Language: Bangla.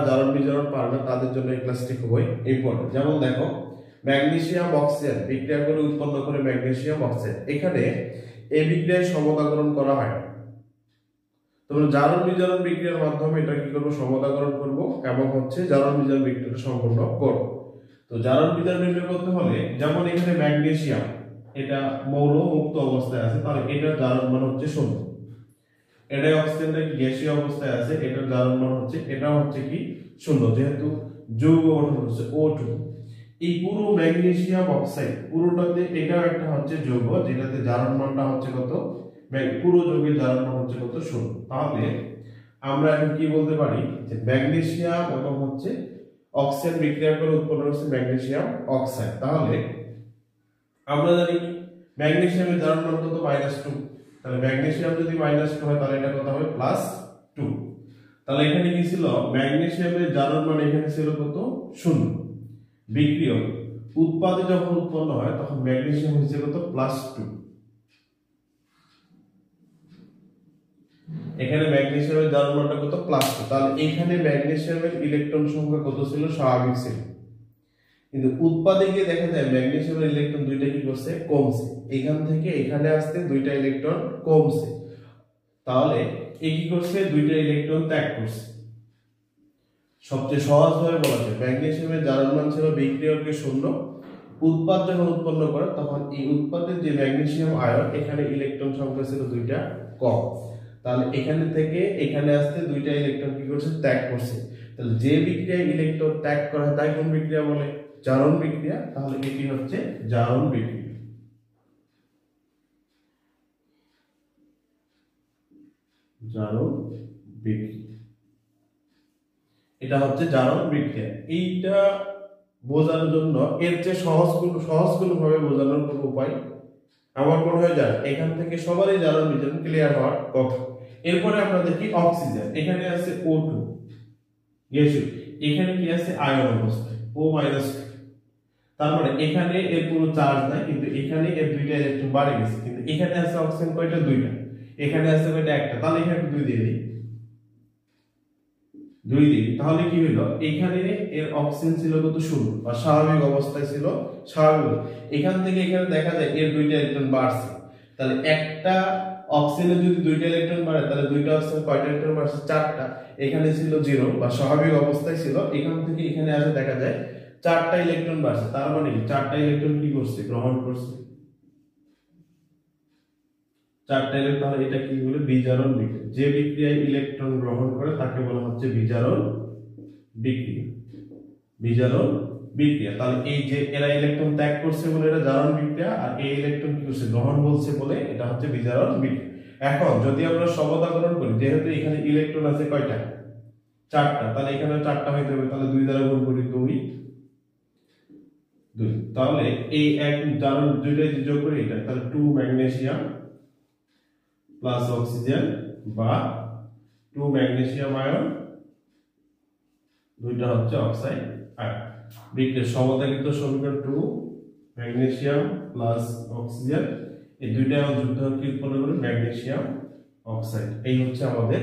জারণ বিজারণ পারে না তাদের জন্য এই ক্লাসটি খুবই ইম্পর্টেন্ট। যেমন দেখো ম্যাগনেসিয়াম অক্সিজেন বিক্রিয়া করে উৎপন্ন করে ম্যাগনেসিয়াম অক্সাইড, এখানে এই বিক্রিয়ায় সমতাকরণ করা হয়। তোমরা জারণ বিজারণ বিক্রিয়ার মাধ্যমে এটা কি করবো, সমতাকরণ করব এবং জারণ বিজারণ বিক্রিয়াটা সম্পন্ন করব। তো জারণ বিজারণ বিক্রিয়া করতে হলে যেমন এখানে ম্যাগনেসিয়াম এটা মৌল মুক্ত অবস্থায় আছে, তাহলে এটার জারণ মান 0। এটা অক্সিজেনটা গ্যাসীয় অবস্থায় আছে, এটার জারণ মান এটা কি 0, যেহেতু যৌগ গঠন হচ্ছে O2। এই পুরো ম্যাগনেসিয়াম অক্সাইড পুরোটাতে এটাও একটা যৌগ, যেটাতে জারণ মানটা কত, পুরো যৌগের জারণ মান কত, 0। তাহলে আমরা এখন কি বলতে পারি যে ম্যাগনেসিয়াম এবং অক্সিজেন বিক্রিয়া করে উৎপন্ন হচ্ছে ম্যাগনেসিয়াম অক্সাইড। তাহলে আমরা জানি ম্যাগনেসিয়ামের জারণ মান কত, -2। তাহলে ম্যাগনেসিয়াম যদি -2 হয় তাহলে এটা কত হবে, +2। তাহলে এখানে কি ছিল, ম্যাগনেসিয়ামের জারণ মান এখানে ছিল কত, 0। বিক্রিয়ক উৎপাদে যখন উৎপন্ন হয় তখন ম্যাগনেসিয়াম হচ্ছে কত, +2। এখানে ম্যাগনেসিয়ামের জারণ মানটা কত, +2। তাহলে এখানে ম্যাগনেসিয়ামের ইলেকট্রন সংখ্যা কত ছিল, স্বাভাবিক ছিল। কিন্তু উৎপাদে গিয়ে দেখা যায় ম্যাগনেসিয়ামের ইলেকট্রন দুইটা কি করছে, কমছে। এখান থেকে এখানে আসতে দুইটা ইলেকট্রন কমছে, তাহলে এই কি করছে, দুইটা ইলেকট্রন ত্যাগ করছে। সবচেয়ে সহজ ভাবে বলা যায় ম্যাগনেসিয়ামের জারণ মান ছিল বিক্রিয়কে 0, উৎপাদ যখন উৎপন্ন করে তখন এই উৎপাদের যে ম্যাগনেসিয়াম আয়ন এখানে ইলেকট্রন সংখ্যা ছিল দুইটা কম, তাহলে এখানে থেকে এখানে আসতে দুইটা ইলেকট্রন কি করছে, ত্যাগ করছে। তাহলে যে বিক্রিয়ায় ইলেকট্রন ত্যাগ করা হয় তাই কোন বিক্রিয়া বলে, জারণ বিক্রিয়া। তাহলে এটি জারণ বিক্রিয়া। জারণ বিক্রিয়া, এটা জারণ বিক্রিয়া। এইটা বোঝানোর জন্য এর যে সহজ ভাবে বোঝানোর কোনো উপায় আমার মনে হয় যায় এখান থেকে সবারই জারণ বিজারণ ক্লিয়ার হওয়ার কথা। এরপরে আমরা দেখি অক্সিজেন, এখানে আছে O2 গ্যাসীয়, এখানে কি আছে, আয়ন অবস্থায় O-। তার মানে এখানে এর পুরো চার্জ নাই, কিন্তু এখানে এর দুইটা ইলেকট্রন বাড়ে গেছে। কিন্তু এখানে আছে অক্সিজেন কয়টা, দুইটা, এখানে আছে কয়টা, একটা। তাহলে এখানে 2 দিয়ে দিই, 2 দিই। তাহলে কি হলো, এখানে এর অক্সিজেন ছিল কত, 0 বা স্বাভাবিক অবস্থায় ছিল, স্বাভাবিক। এখান থেকে এখানে দেখা যায় এর দুইটা ইলেকট্রন বাড়ছে। তাহলে একটা অক্সিজেনের যদি দুইটা ইলেকট্রন বাড়ে তাহলে দুইটা অক্সিজেন কয়টা ইলেকট্রন বাড়ছে, 4টা। এখানে ছিল 0 বা স্বাভাবিক অবস্থায় ছিল, এখান থেকে এখানে আসে দেখা যায় 4টা ইলেকট্রন বাড়ছে। তার মানে 4টা ইলেকট্রন কি করছে, গ্রহণ করছে, 4টা ইলেকট্রন। তাহলে এটা কি বলে, বিজারণ বিক্রিয়া। যে বিক্রিয়ায় ইলেকট্রন গ্রহণ করে তাকে বলা হচ্ছে বিজারণ বিক্রিয়া। বিজারণ বিক্রিয়া। তাহলে এই যে এরা ইলেকট্রন ত্যাগ করছে বলে এটা জারণ বিক্রিয়া, আর এই ইলেকট্রন কি করছে, গ্রহণ বলছে বলে এটা বিজারণ বিক্রিয়া। এখন যদি আমরা সমতাকরণ করি, যেহেতু এখানে ইলেকট্রন আছে কয়টা, 4টা, তাহলে এখানে 4টা হইতে হবে। তাহলে 2 দ্বারা গুণ করি, 2 2। তাহলে এই এক জারণ দুইটা যোগ করি এটা, তাহলে 2 ম্যাগনেসিয়াম প্লাস অক্সিজেন বা 2 ম্যাগনেসিয়াম আয়ন, দুইটা অক্সাইড আয়ন। বিক্রিয়ার সমতাকৃত সমীকরণ 2 ম্যাগনেসিয়াম প্লাস অক্সিজেন, এই দুইটা যুক্ত হয়ে উৎপন্ন করে ম্যাগনেসিয়াম অক্সাইড। এই আমাদের